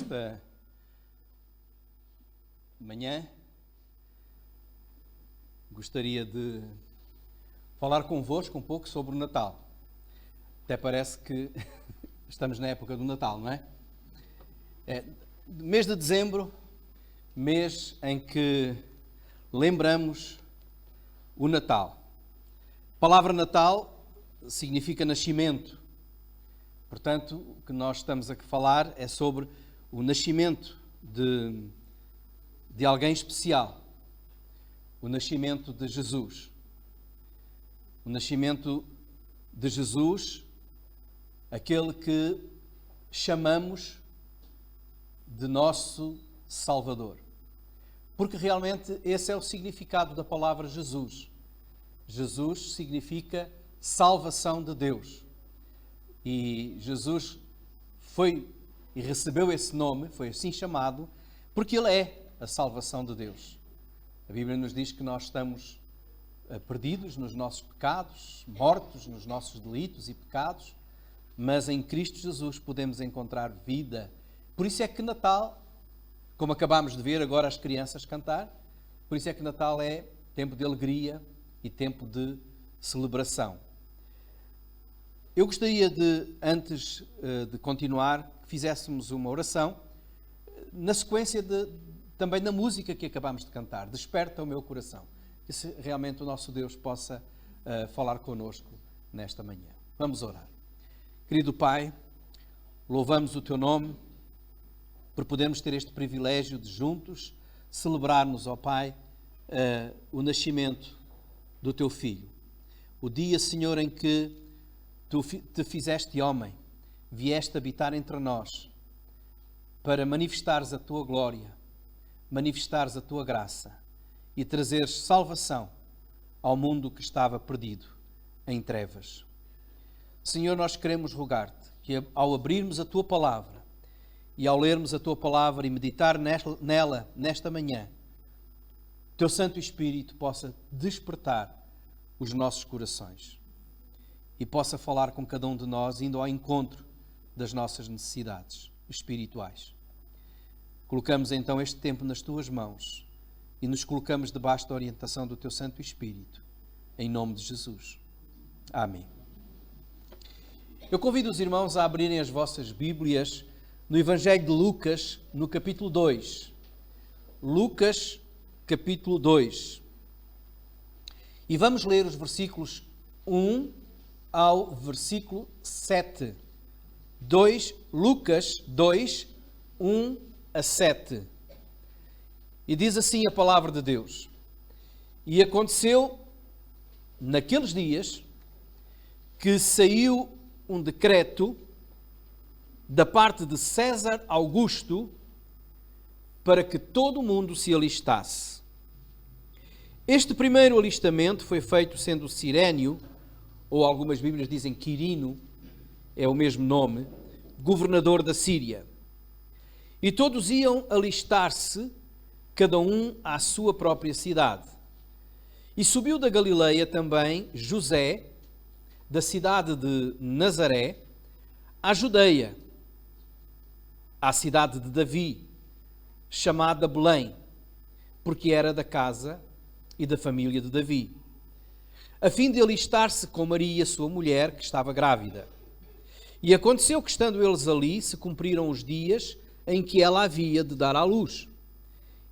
nesta manhã gostaria de falar convosco um pouco sobre o Natal. Até parece que estamos na época do Natal, não é? Mês de dezembro, mês em que lembramos o Natal. A palavra Natal significa nascimento. Portanto, o que nós estamos a falar é sobre o nascimento de alguém especial. O nascimento de Jesus. O nascimento de Jesus, aquele que chamamos de nosso Salvador. Porque realmente esse é o significado da palavra Jesus. Jesus significa salvação de Deus. E Jesus foi e recebeu esse nome, foi assim chamado, porque Ele é a salvação de Deus. A Bíblia nos diz que nós estamos perdidos nos nossos pecados, mortos nos nossos delitos e pecados, mas em Cristo Jesus podemos encontrar vida. Por isso é que Natal, como acabámos de ver agora as crianças cantar, por isso é que Natal é tempo de alegria e tempo de celebração. Eu gostaria de, antes de continuar, que fizéssemos uma oração na sequência também da música que acabámos de cantar. Desperta o meu coração. Que realmente o nosso Deus possa falar connosco nesta manhã. Vamos orar. Querido Pai, louvamos o Teu nome por podermos ter este privilégio de juntos celebrarmos, ó Pai, o nascimento do Teu Filho. O dia, Senhor, em que Tu te fizeste homem, vieste habitar entre nós para manifestares a Tua glória, manifestares a Tua graça e trazeres salvação ao mundo que estava perdido em trevas. Senhor, nós queremos rogar-te que ao abrirmos a Tua palavra e ao lermos a Tua palavra e meditar nela nesta manhã, Teu Santo Espírito possa despertar os nossos corações e possa falar com cada um de nós, indo ao encontro das nossas necessidades espirituais. Colocamos então este tempo nas Tuas mãos e nos colocamos debaixo da orientação do Teu Santo Espírito, em nome de Jesus. Amém. Eu convido os irmãos a abrirem as vossas Bíblias no Evangelho de Lucas, no capítulo 2. Lucas, capítulo 2. E vamos ler os versículos 1 ao versículo 7. Lucas 2, 1 a 7. E diz assim a palavra de Deus. E aconteceu naqueles dias que saiu um decreto da parte de César Augusto para que todo o mundo se alistasse. Este primeiro alistamento foi feito sendo Cirénio, ou algumas Bíblias dizem Quirino, é o mesmo nome, governador da Síria. E todos iam alistar-se, cada um à sua própria cidade. E subiu da Galileia também José, da cidade de Nazaré, à Judeia, à cidade de Davi, chamada Belém, porque era da casa e da família de Davi, a fim de alistar-se com Maria, sua mulher, que estava grávida. E aconteceu que, estando eles ali, se cumpriram os dias em que ela havia de dar à luz.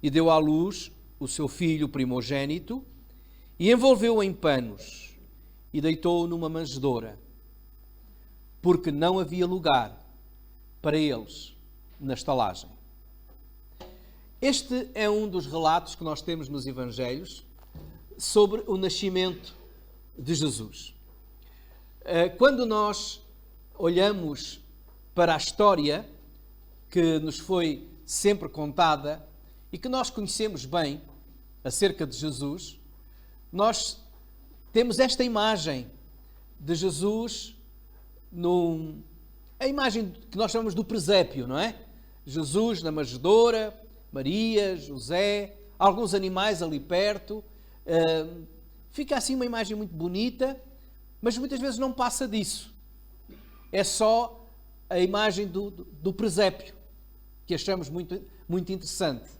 E deu à luz o seu filho primogênito, e envolveu-o em panos, e deitou-o numa manjedoura, porque não havia lugar para eles na estalagem. Este é um dos relatos que nós temos nos Evangelhos sobre o nascimento de Jesus. Quando nós olhamos para a história que nos foi sempre contada e que nós conhecemos bem acerca de Jesus, nós temos esta imagem de Jesus, a imagem que nós chamamos do presépio, não é? Jesus na manjedoura, Maria, José, alguns animais ali perto. Fica assim uma imagem muito bonita, mas muitas vezes não passa disso. É só a imagem do presépio. que achamos muito, muito interessante.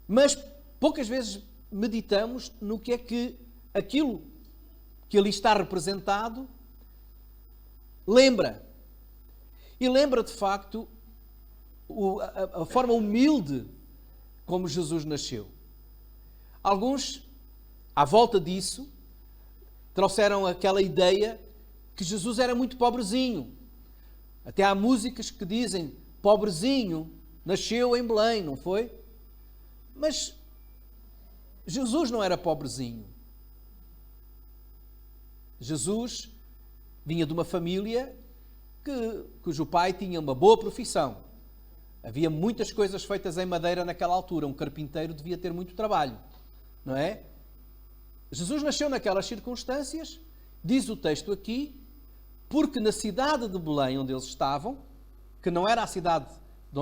Mas poucas vezes meditamos no que é que aquilo que ali está representado lembra. E lembra, de facto, a forma humilde como Jesus nasceu. Alguns, à volta disso, trouxeram aquela ideia que Jesus era muito pobrezinho. Até há músicas que dizem, pobrezinho, nasceu em Belém, não foi? Mas Jesus não era pobrezinho. Jesus vinha de uma família cujo pai tinha uma boa profissão. Havia muitas coisas feitas em madeira naquela altura. Um carpinteiro devia ter muito trabalho, não é? Jesus nasceu naquelas circunstâncias, diz o texto aqui, porque na cidade de Belém, onde eles estavam, que não era a cidade de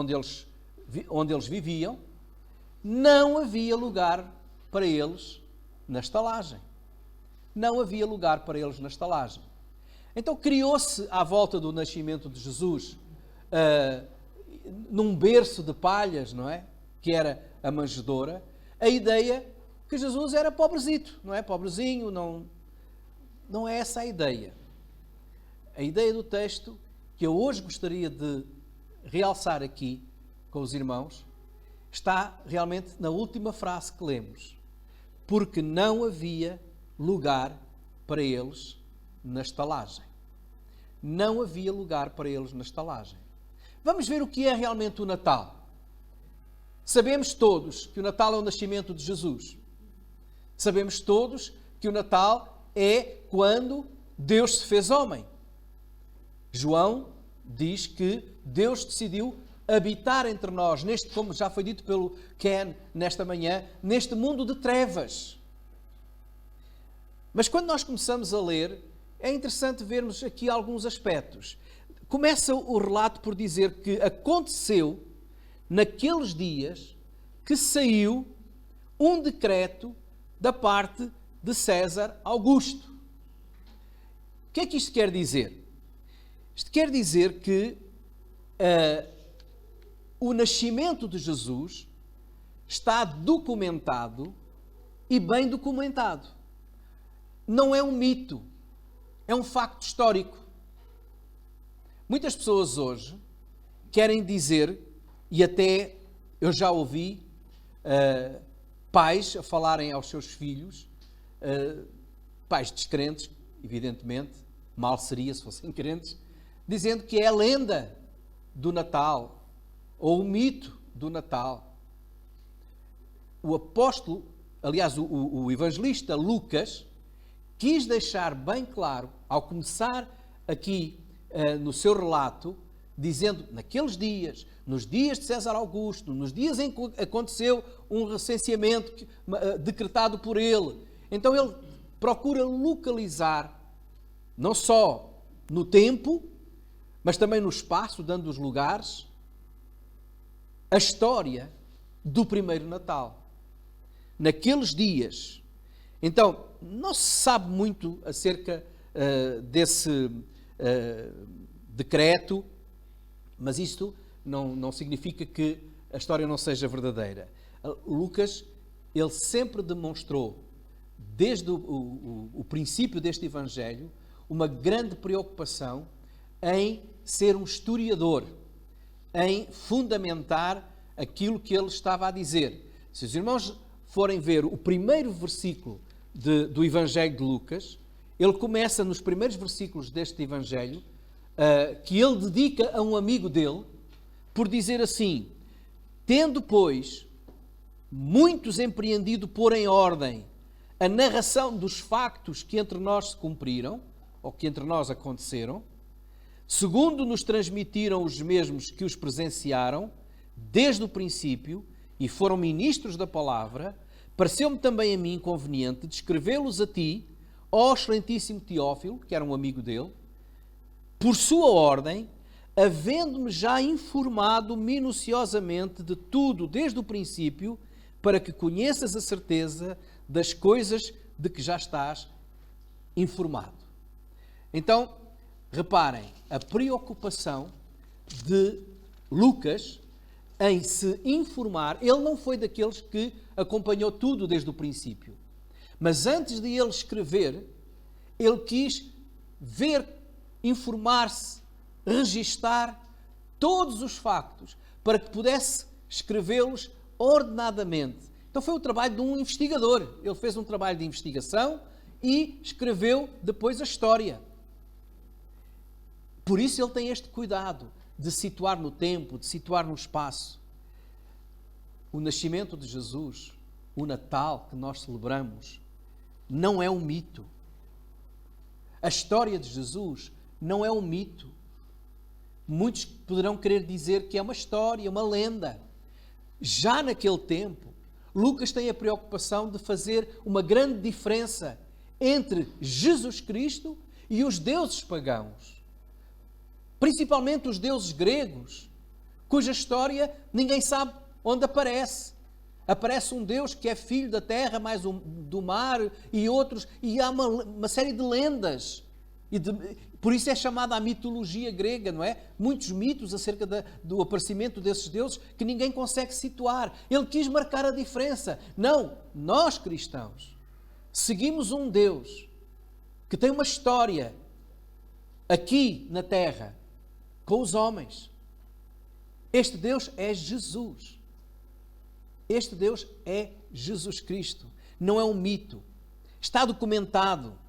onde eles viviam, não havia lugar para eles na estalagem. Não havia lugar para eles na estalagem. Então criou-se à volta do nascimento de Jesus, num berço de palhas, não é? Que era a manjedoura, a ideia que Jesus era pobrezito, não é? Pobrezinho, não é essa a ideia. A ideia do texto que eu hoje gostaria de realçar aqui com os irmãos está realmente na última frase que lemos. Porque não havia lugar para eles na estalagem. Não havia lugar para eles na estalagem. Vamos ver o que é realmente o Natal. Sabemos todos que o Natal é o nascimento de Jesus. Sabemos todos que o Natal é quando Deus se fez homem. João diz que Deus decidiu habitar entre nós, como já foi dito pelo Ken nesta manhã, neste mundo de trevas. Mas quando nós começamos a ler, é interessante vermos aqui alguns aspectos. Começa o relato por dizer que aconteceu naqueles dias que saiu um decreto da parte de César Augusto. O que é que isto quer dizer? Isto quer dizer que o nascimento de Jesus está documentado e bem documentado. Não é um mito, é um facto histórico. Muitas pessoas hoje querem dizer, e até eu já ouvi pais a falarem aos seus filhos, pais descrentes, evidentemente, mal seria se fossem crentes, dizendo que é a lenda do Natal, ou o mito do Natal. O apóstolo, aliás, o evangelista Lucas, quis deixar bem claro, ao começar aqui no seu relato, dizendo, naqueles dias, nos dias de César Augusto, nos dias em que aconteceu um recenseamento decretado por ele, então ele procura localizar, não só no tempo, mas também no espaço, dando os lugares, a história do primeiro Natal. Naqueles dias. Então, não se sabe muito acerca desse decreto, mas isto não significa que a história não seja verdadeira. Lucas, ele sempre demonstrou, desde o princípio deste Evangelho, uma grande preocupação em ser um historiador, em fundamentar aquilo que ele estava a dizer. Se os irmãos forem ver o primeiro versículo do Evangelho de Lucas, ele começa nos primeiros versículos deste Evangelho, que ele dedica a um amigo dele, por dizer assim: tendo, pois, muitos empreendido pôr em ordem a narração dos factos que entre nós se cumpriram, ou que entre nós aconteceram, segundo nos transmitiram os mesmos que os presenciaram, desde o princípio, e foram ministros da palavra, pareceu-me também a mim conveniente descrevê-los a ti, ó excelentíssimo Teófilo, que era um amigo dele, por sua ordem, havendo-me já informado minuciosamente de tudo desde o princípio, para que conheças a certeza das coisas de que já estás informado. Então, reparem, a preocupação de Lucas em se informar. Ele não foi daqueles que acompanhou tudo desde o princípio. Mas antes de ele escrever, ele quis ver, informar-se, registar todos os factos para que pudesse escrevê-los ordenadamente. Então foi o trabalho de um investigador. Ele fez um trabalho de investigação e escreveu depois a história. Por isso ele tem este cuidado de situar no tempo, de situar no espaço. O nascimento de Jesus, o Natal que nós celebramos, não é um mito. A história de Jesus não é um mito. Muitos poderão querer dizer que é uma história, uma lenda. Já naquele tempo, Lucas tem a preocupação de fazer uma grande diferença entre Jesus Cristo e os deuses pagãos. Principalmente os deuses gregos, cuja história ninguém sabe onde aparece. Aparece um Deus que é filho da terra, mais do mar e outros, e há uma série de lendas. Por isso é chamada a mitologia grega, não é? Muitos mitos acerca do aparecimento desses deuses que ninguém consegue situar. Ele quis marcar a diferença. Não, nós cristãos seguimos um Deus que tem uma história aqui na terra com os homens. Este Deus é Jesus. Este Deus é Jesus Cristo. Não é um mito. Está documentado.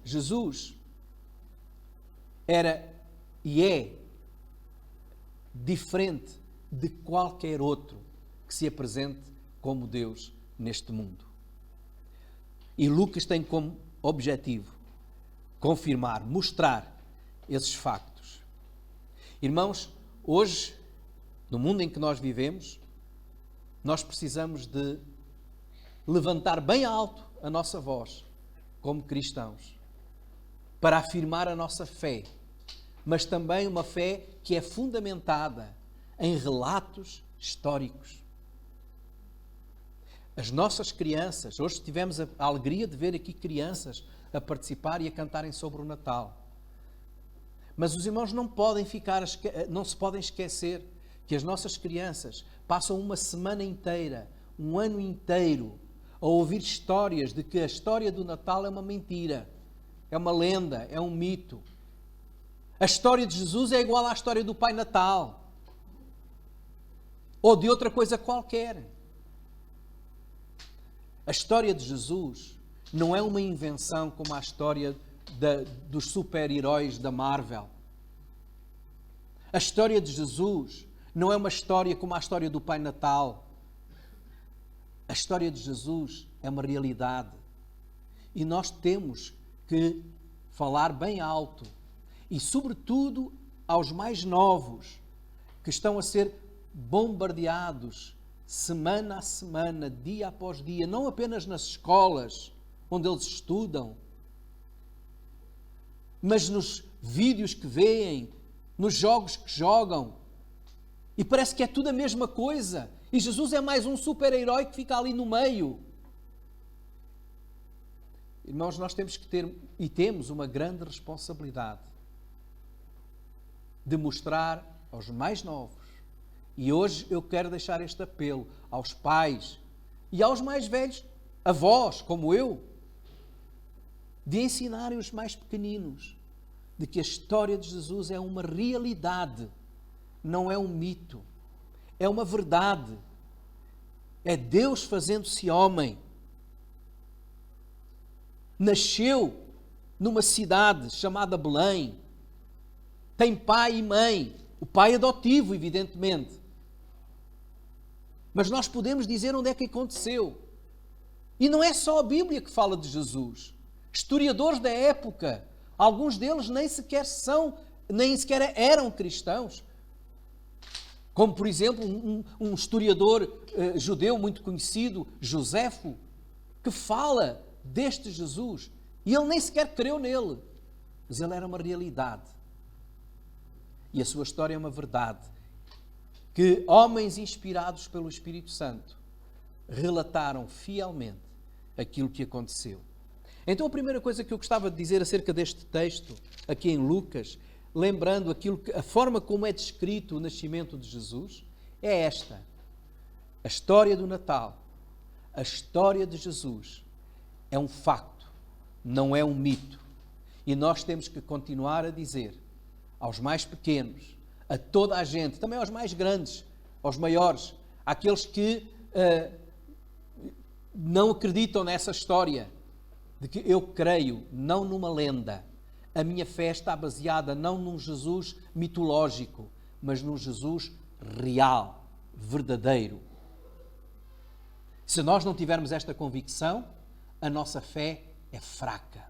Jesus era e é diferente de qualquer outro que se apresente como Deus neste mundo. E Lucas tem como objetivo confirmar, mostrar esses factos. Irmãos, hoje, no mundo em que nós vivemos, nós precisamos de levantar bem alto a nossa voz como cristãos para afirmar a nossa fé, mas também uma fé que é fundamentada em relatos históricos. As nossas crianças, hoje tivemos a alegria de ver aqui crianças a participar e a cantarem sobre o Natal. Mas os irmãos não se podem esquecer que as nossas crianças passam uma semana inteira, um ano inteiro, a ouvir histórias de que a história do Natal é uma mentira, é uma lenda, é um mito. A história de Jesus é igual à história do Pai Natal ou de outra coisa qualquer. A história de Jesus não é uma invenção como a história dos super-heróis da Marvel. A história de Jesus não é uma história como a história do Pai Natal. A história de Jesus é uma realidade. E nós temos que falar bem alto. E, sobretudo, aos mais novos, que estão a ser bombardeados semana a semana, dia após dia, não apenas nas escolas onde eles estudam, mas nos vídeos que veem, nos jogos que jogam. E parece que é tudo a mesma coisa. E Jesus é mais um super-herói que fica ali no meio. Irmãos, nós temos que ter, e temos uma grande responsabilidade de mostrar aos mais novos. E hoje eu quero deixar este apelo aos pais e aos mais velhos, avós, como eu, de ensinarem os mais pequeninos de que a história de Jesus é uma realidade, não é um mito, é uma verdade. É Deus fazendo-se homem. Nasceu numa cidade chamada Belém. Tem pai e mãe, o pai adotivo, evidentemente. Mas nós podemos dizer onde é que aconteceu. E não é só a Bíblia que fala de Jesus. Historiadores da época, alguns deles nem sequer eram cristãos. Como, por exemplo, um historiador judeu muito conhecido, Joséfo, que fala deste Jesus. E ele nem sequer creu nele. Mas ele era uma realidade. E a sua história é uma verdade. Que homens inspirados pelo Espírito Santo relataram fielmente aquilo que aconteceu. Então a primeira coisa que eu gostava de dizer acerca deste texto, aqui em Lucas, lembrando a forma como é descrito o nascimento de Jesus, é esta. A história do Natal, a história de Jesus, é um facto, não é um mito. E nós temos que continuar a dizer aos mais pequenos, a toda a gente, também aos mais grandes, aos maiores, àqueles que não acreditam nessa história, de que eu creio não numa lenda. A minha fé está baseada não num Jesus mitológico, mas num Jesus real, verdadeiro. Se nós não tivermos esta convicção, a nossa fé é fraca.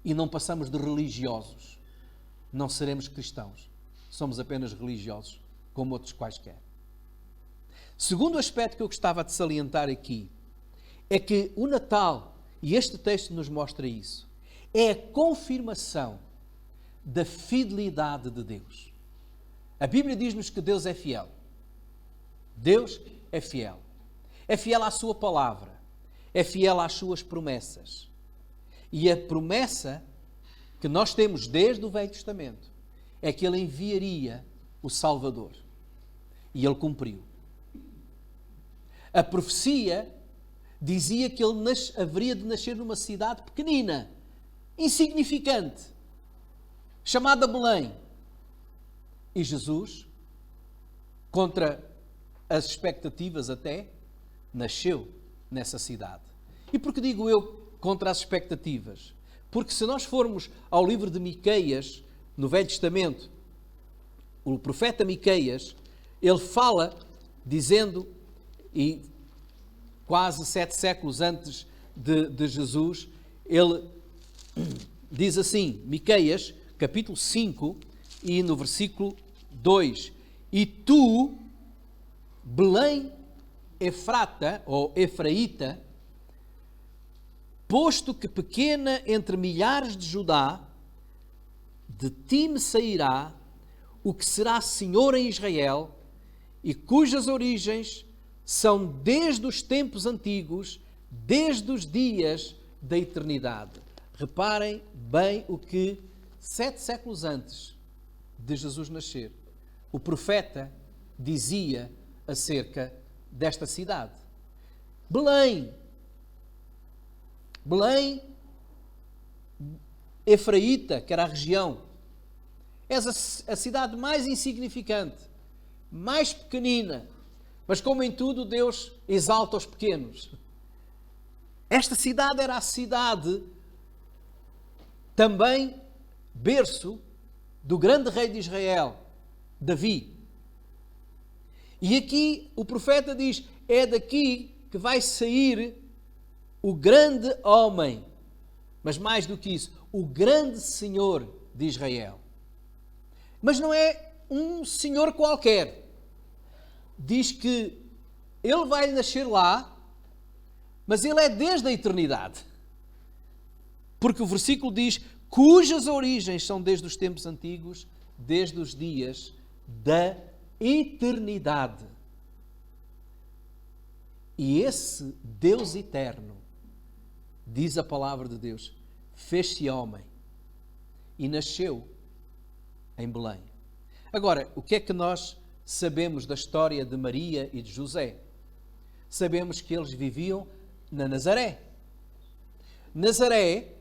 E não passamos de religiosos. Não seremos cristãos. Somos apenas religiosos, como outros quaisquer. Segundo aspecto que eu gostava de salientar aqui, é que o Natal, e este texto nos mostra isso, é a confirmação da fidelidade de Deus. A Bíblia diz-nos que Deus é fiel. Deus é fiel. É fiel à sua palavra. É fiel às suas promessas. E a promessa que nós temos desde o Velho Testamento é que Ele enviaria o Salvador. E Ele cumpriu. A profecia dizia que Ele haveria de nascer numa cidade pequenina, insignificante, chamada Belém. E Jesus, contra as expectativas até, nasceu nessa cidade. E por que digo eu contra as expectativas? Porque se nós formos ao livro de Miqueias, no Velho Testamento, o profeta Miqueias, ele fala dizendo, e quase 7 séculos antes de Jesus, ele diz assim, Miqueias, capítulo 5, e no versículo 2, e tu, Belém Efrata, ou Efraíta, posto que pequena entre milhares de Judá, de ti me sairá o que será Senhor em Israel, e cujas origens são desde os tempos antigos, desde os dias da eternidade. Reparem bem o que 7 séculos antes de Jesus nascer, o profeta dizia acerca desta cidade. Belém, Efraíta, que era a região, és a cidade mais insignificante, mais pequenina, mas como em tudo Deus exalta os pequenos. Esta cidade era a cidade também berço do grande rei de Israel, Davi. E aqui o profeta diz, é daqui que vai sair o grande homem, mas mais do que isso, o grande Senhor de Israel. Mas não é um senhor qualquer. Diz que ele vai nascer lá, mas ele é desde a eternidade. Porque o versículo diz, cujas origens são desde os tempos antigos, desde os dias da eternidade. E esse Deus eterno, diz a palavra de Deus, fez-se homem e nasceu em Belém. Agora, o que é que nós sabemos da história de Maria e de José? Sabemos que eles viviam na Nazaré. Nazaré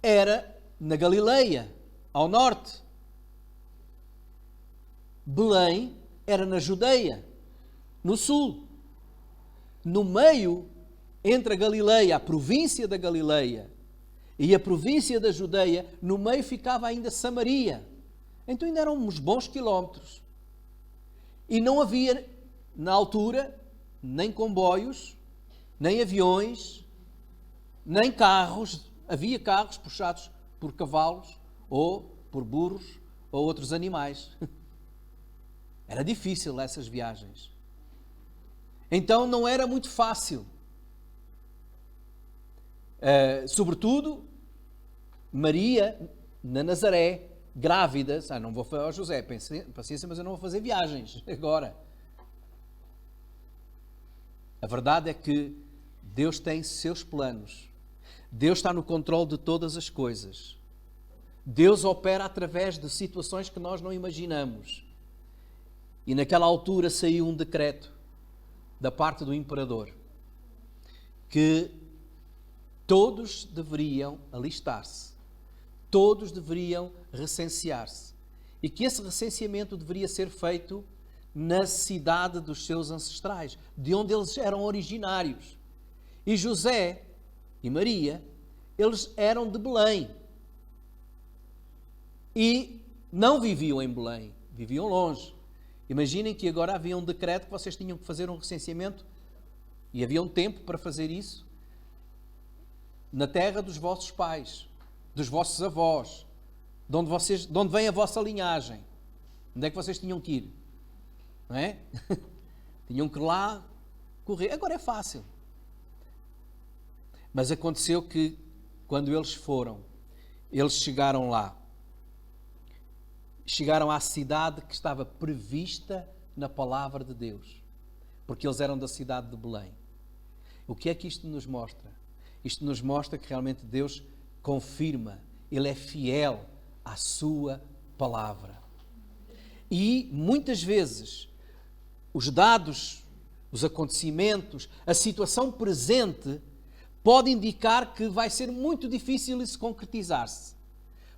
era na Galileia, ao norte. Belém era na Judeia, no sul. No meio, entre a Galileia, a província da Galileia, e a província da Judeia, no meio ficava ainda Samaria. Então ainda eram uns bons quilómetros. E não havia, na altura, nem comboios, nem aviões, nem carros. Havia carros puxados por cavalos, ou por burros, ou outros animais. Era difícil essas viagens. Então não era muito fácil. Sobretudo, Maria, na Nazaré, grávida, não vou falar ao José, paciência, mas eu não vou fazer viagens agora. A verdade é que Deus tem seus planos. Deus está no controle de todas as coisas. Deus opera através de situações que nós não imaginamos. E naquela altura saiu um decreto da parte do imperador que todos deveriam alistar-se, todos deveriam recensear-se e que esse recenseamento deveria ser feito na cidade dos seus ancestrais, de onde eles eram originários. E José e Maria, eles eram de Belém e não viviam em Belém, viviam longe. Imaginem que agora havia um decreto que vocês tinham que fazer um recenseamento e havia um tempo para fazer isso na terra dos vossos pais, dos vossos avós, de onde vem a vossa linhagem. Onde é que vocês tinham que ir? Não é? Tinham que lá correr. Agora é fácil. Mas aconteceu que quando eles foram, eles chegaram lá. Chegaram à cidade que estava prevista na palavra de Deus, porque eles eram da cidade de Belém. O que é que isto nos mostra? Isto nos mostra que realmente Deus confirma, Ele é fiel à sua palavra. E muitas vezes os dados, os acontecimentos, a situação presente pode indicar que vai ser muito difícil isso concretizar-se.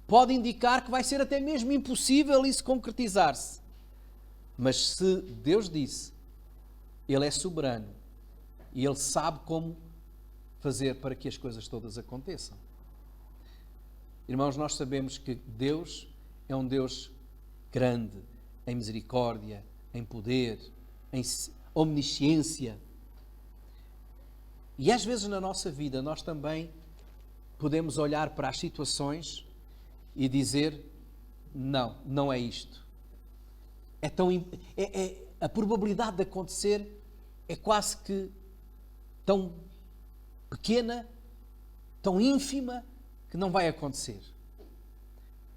Pode indicar que vai ser até mesmo impossível isso concretizar-se. Mas se Deus disse, Ele é soberano e Ele sabe como fazer para que as coisas todas aconteçam. Irmãos, nós sabemos que Deus é um Deus grande, em misericórdia, em poder, em omnisciência. E às vezes na nossa vida nós também podemos olhar para as situações e dizer, não, não é isto. A probabilidade de acontecer é quase que tão pequena, tão ínfima, que não vai acontecer.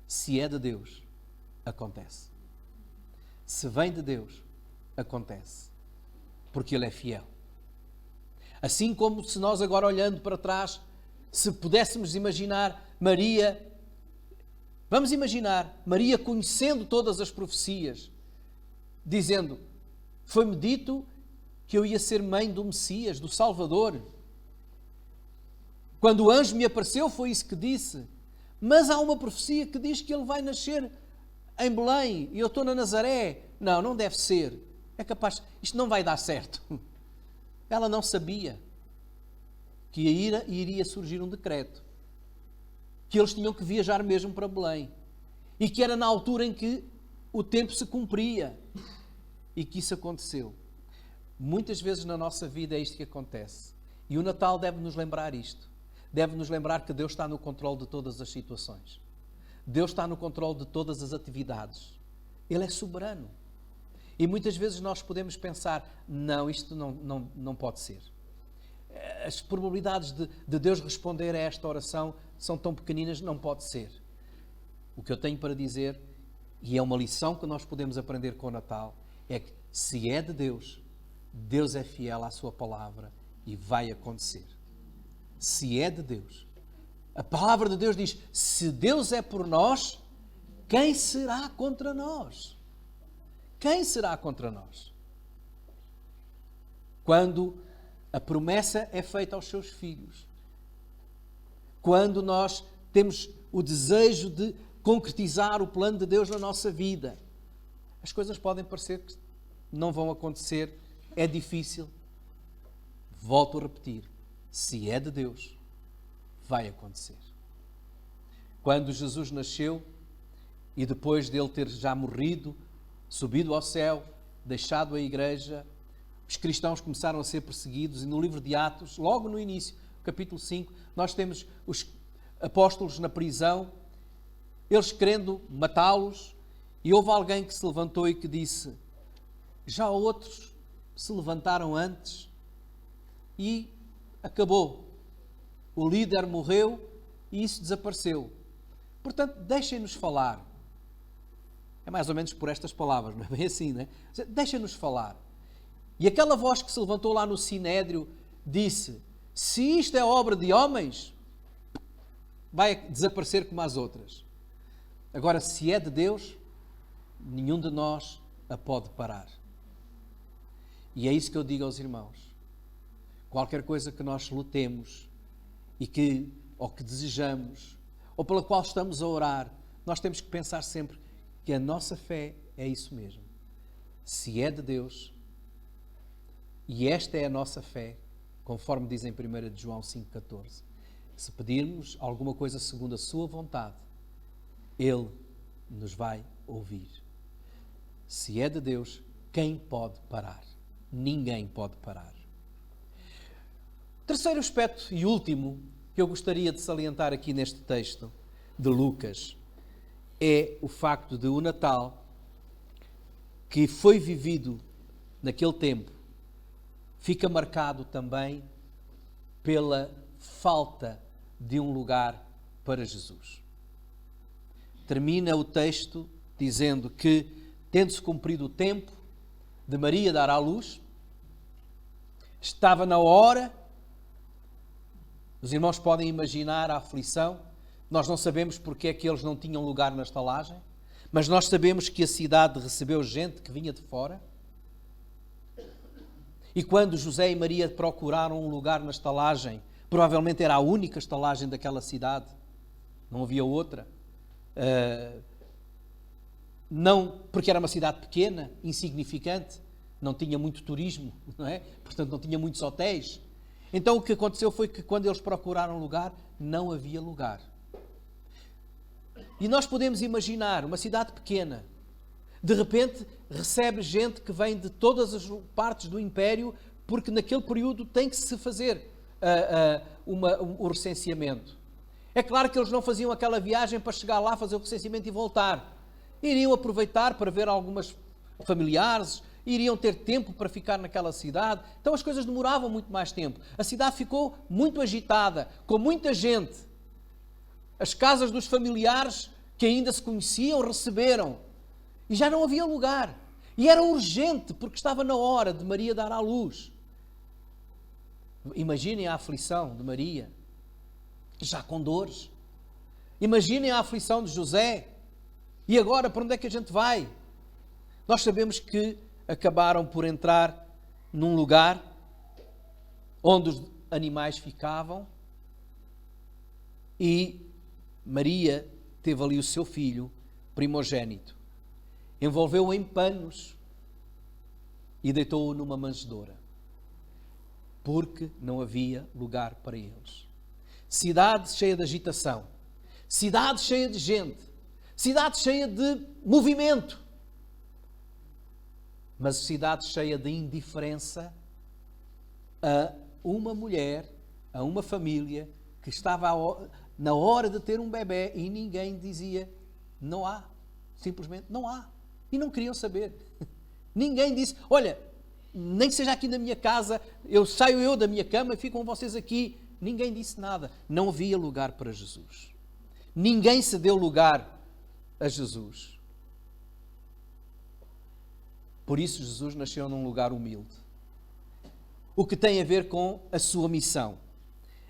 Se é de Deus, acontece. Se vem de Deus, acontece. Porque Ele é fiel. Assim como se nós agora olhando para trás, se pudéssemos imaginar Maria, vamos imaginar Maria conhecendo todas as profecias, dizendo, foi-me dito que eu ia ser mãe do Messias, do Salvador. Quando o anjo me apareceu, foi isso que disse. Mas há uma profecia que diz que ele vai nascer em Belém e eu estou na Nazaré. Não, não deve ser. É capaz, isto não vai dar certo. Ela não sabia que iria surgir um decreto, que eles tinham que viajar mesmo para Belém e que era na altura em que o tempo se cumpria e que isso aconteceu. Muitas vezes na nossa vida é isto que acontece. E o Natal deve nos lembrar isto. Deve nos lembrar que Deus está no controle de todas as situações. Deus está no controle de todas as atividades. Ele é soberano. E muitas vezes nós podemos pensar, não, isto não pode ser. As probabilidades de Deus responder a esta oração são tão pequeninas, não pode ser. O que eu tenho para dizer, e é uma lição que nós podemos aprender com o Natal, é que se é de Deus, Deus é fiel à sua palavra e vai acontecer. Se é de Deus. A palavra de Deus diz, se Deus é por nós, quem será contra nós? Quem será contra nós? Quando a promessa é feita aos seus filhos, quando nós temos o desejo de concretizar o plano de Deus na nossa vida, as coisas podem parecer que não vão acontecer, é difícil. Volto a repetir, se é de Deus, vai acontecer. Quando Jesus nasceu e depois dele ter já morrido, subido ao céu, deixado a igreja, os cristãos começaram a ser perseguidos e no livro de Atos, logo no início, capítulo 5, nós temos os apóstolos na prisão, eles querendo matá-los, e houve alguém que se levantou e que disse, já outros se levantaram antes e acabou. O líder morreu e isso desapareceu. Portanto, deixem-nos falar. É mais ou menos por estas palavras, não é bem assim, não é? Deixem-nos falar. E aquela voz que se levantou lá no Sinédrio disse, se isto é obra de homens, vai desaparecer como as outras. Agora, se é de Deus, nenhum de nós a pode parar. E é isso que eu digo aos irmãos. Qualquer coisa que nós lutemos ou que desejamos, ou pela qual estamos a orar, nós temos que pensar sempre que a nossa fé é isso mesmo. Se é de Deus, e esta é a nossa fé, conforme diz em 1 João 5,14, se pedirmos alguma coisa segundo a sua vontade, Ele nos vai ouvir. Se é de Deus, quem pode parar? Ninguém pode parar. Terceiro aspecto e último que eu gostaria de salientar aqui neste texto de Lucas é o facto de o Natal, que foi vivido naquele tempo, fica marcado também pela falta de um lugar para Jesus. Termina o texto dizendo que, tendo-se cumprido o tempo de Maria dar à luz, estava na hora. Os irmãos podem imaginar a aflição. Nós não sabemos porque é que eles não tinham lugar na estalagem, mas nós sabemos que a cidade recebeu gente que vinha de fora. E quando José e Maria procuraram um lugar na estalagem, provavelmente era a única estalagem daquela cidade, não havia outra. Não porque era uma cidade pequena, insignificante, não tinha muito turismo, não é? Portanto não tinha muitos hotéis. Então o que aconteceu foi que quando eles procuraram lugar, não havia lugar. E nós podemos imaginar uma cidade pequena, de repente recebe gente que vem de todas as partes do Império, porque naquele período tem que se fazer o recenseamento. É claro que eles não faziam aquela viagem para chegar lá, fazer o recenseamento e voltar. Iriam aproveitar para ver algumas familiares, iriam ter tempo para ficar naquela cidade. Então as coisas demoravam muito mais tempo. A cidade ficou muito agitada, com muita gente. As casas dos familiares que ainda se conheciam receberam. E já não havia lugar. E era urgente, porque estava na hora de Maria dar à luz. Imaginem a aflição de Maria, já com dores. Imaginem a aflição de José. E agora, para onde é que a gente vai? Nós sabemos que acabaram por entrar num lugar onde os animais ficavam e Maria teve ali o seu filho primogênito. Envolveu-o em panos e deitou-o numa manjedoura, porque não havia lugar para eles. Cidade cheia de agitação, cidade cheia de gente, cidade cheia de movimento, mas cidade cheia de indiferença a uma mulher, a uma família que estava na hora de ter um bebê e ninguém dizia, não há, simplesmente não há. E não queriam saber. Ninguém disse, olha, nem que seja aqui na minha casa, saio da minha cama e ficam vocês aqui. Ninguém disse nada. Não havia lugar para Jesus. Ninguém se deu lugar a Jesus. Por isso Jesus nasceu num lugar humilde. O que tem a ver com a sua missão.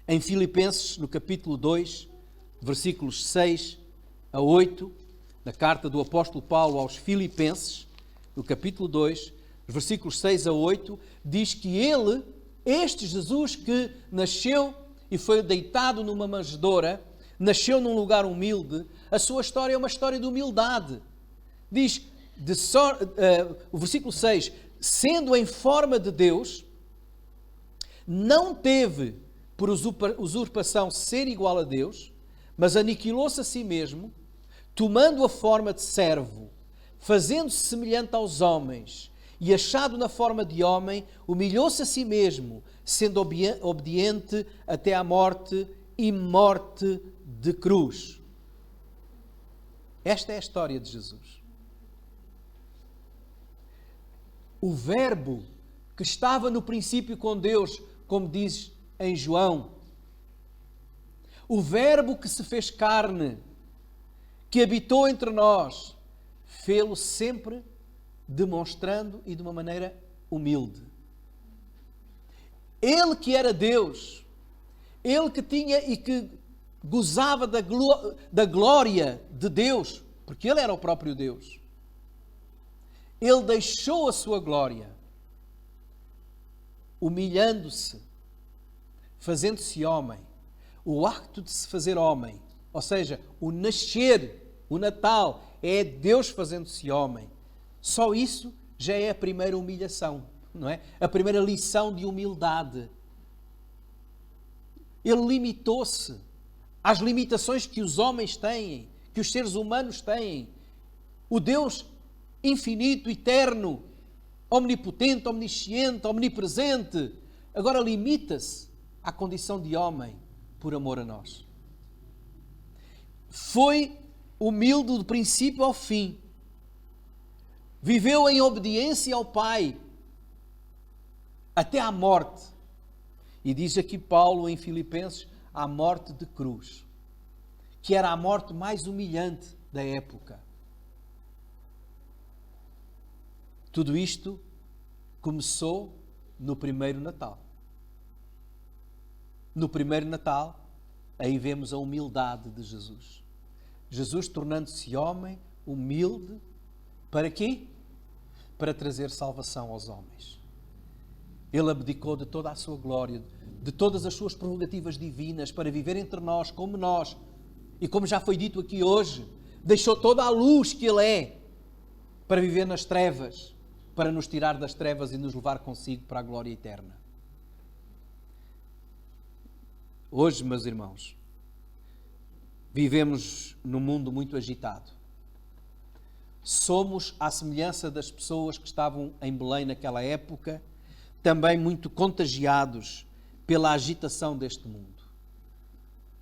Em Filipenses, no capítulo 2, versículos 6 a 8, da carta do apóstolo Paulo aos Filipenses, no capítulo 2, versículos 6 a 8, diz que ele, este Jesus que nasceu e foi deitado numa manjedoura, nasceu num lugar humilde, a sua história é uma história de humildade. Diz, o versículo 6, sendo em forma de Deus, não teve por usurpação ser igual a Deus, mas aniquilou-se a si mesmo, tomando a forma de servo, fazendo-se semelhante aos homens, e achado na forma de homem, humilhou-se a si mesmo, sendo obediente até à morte e morte de cruz. Esta é a história de Jesus. O Verbo que estava no princípio com Deus, como diz em João. O Verbo que se fez carne, que habitou entre nós, fê-lo sempre demonstrando e de uma maneira humilde. Ele que era Deus, ele que tinha e que gozava da glória de Deus, porque Ele era o próprio Deus. Ele deixou a sua glória, humilhando-se, fazendo-se homem. O acto de se fazer homem, ou seja, o nascer, o Natal, é Deus fazendo-se homem. Só isso já é a primeira humilhação, não é? A primeira lição de humildade. Ele limitou-se às limitações que os homens têm, que os seres humanos têm. O Deus infinito, eterno, omnipotente, omnisciente, omnipresente, agora limita-se à condição de homem por amor a nós. Foi humilde do princípio ao fim. Viveu em obediência ao Pai até à morte. E diz aqui Paulo em Filipenses, a morte de cruz, que era a morte mais humilhante da época. Tudo isto começou no primeiro Natal. No primeiro Natal, aí vemos a humildade de Jesus. Jesus tornando-se homem, humilde, para quê? Para trazer salvação aos homens. Ele abdicou de toda a sua glória, de todas as suas prerrogativas divinas, para viver entre nós, como nós. E como já foi dito aqui hoje, deixou toda a luz que Ele é, para viver nas trevas, para nos tirar das trevas e nos levar consigo para a glória eterna. Hoje, meus irmãos, vivemos num mundo muito agitado. Somos, à semelhança das pessoas que estavam em Belém naquela época, também muito contagiados pela agitação deste mundo.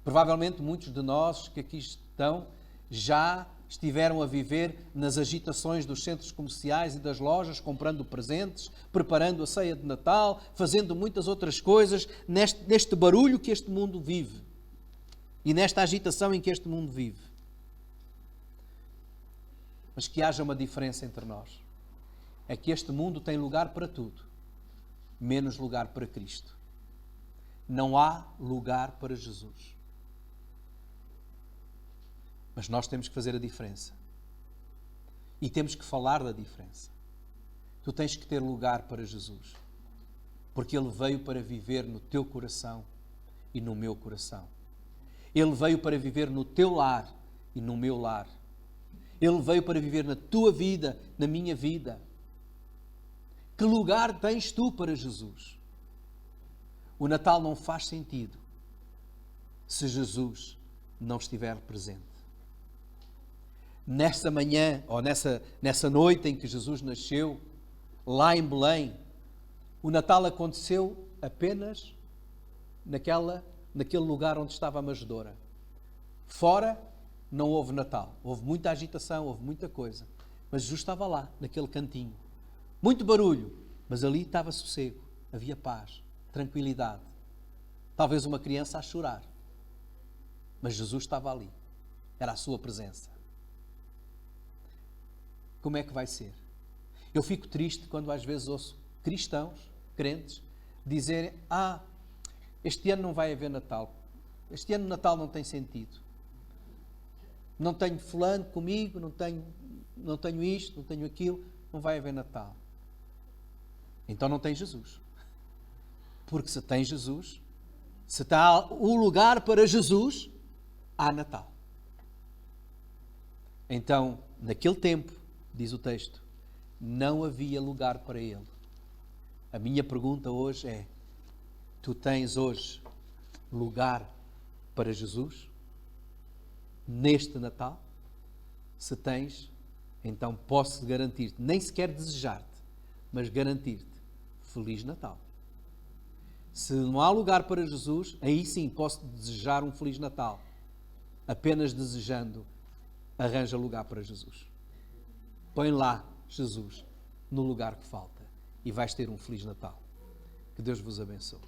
Provavelmente muitos de nós que aqui estão já estiveram a viver nas agitações dos centros comerciais e das lojas, comprando presentes, preparando a ceia de Natal, fazendo muitas outras coisas, neste barulho que este mundo vive e nesta agitação em que este mundo vive. Mas que haja uma diferença entre nós. É que este mundo tem lugar para tudo, menos lugar para Cristo. Não há lugar para Jesus. Mas nós temos que fazer a diferença. E temos que falar da diferença. Tu tens que ter lugar para Jesus. Porque Ele veio para viver no teu coração e no meu coração. Ele veio para viver no teu lar e no meu lar. Ele veio para viver na tua vida, na minha vida. Que lugar tens tu para Jesus? O Natal não faz sentido se Jesus não estiver presente. Nesta manhã, ou nessa noite em que Jesus nasceu, lá em Belém, o Natal aconteceu apenas naquele lugar onde estava a manjedoura. Fora, não houve Natal. Houve muita agitação, houve muita coisa. Mas Jesus estava lá, naquele cantinho. Muito barulho, mas ali estava sossego. Havia paz, tranquilidade. Talvez uma criança a chorar. Mas Jesus estava ali. Era a sua presença. Como é que vai ser? Eu fico triste quando às vezes ouço cristãos, crentes, dizerem: este ano não vai haver Natal. Este ano o Natal não tem sentido. Não tenho fulano comigo, não tenho isto, não tenho aquilo, não vai haver Natal. Então não tem Jesus. Porque se tem Jesus, se está o lugar para Jesus, há Natal. Então, naquele tempo, diz o texto, não havia lugar para Ele. A minha pergunta hoje é: tu tens hoje lugar para Jesus? Neste Natal? Se tens, então posso garantir-te, nem sequer desejar-te, mas garantir-te, Feliz Natal. Se não há lugar para Jesus, aí sim posso desejar um Feliz Natal. Apenas desejando, arranja lugar para Jesus. Põe lá Jesus no lugar que falta e vais ter um Feliz Natal. Que Deus vos abençoe.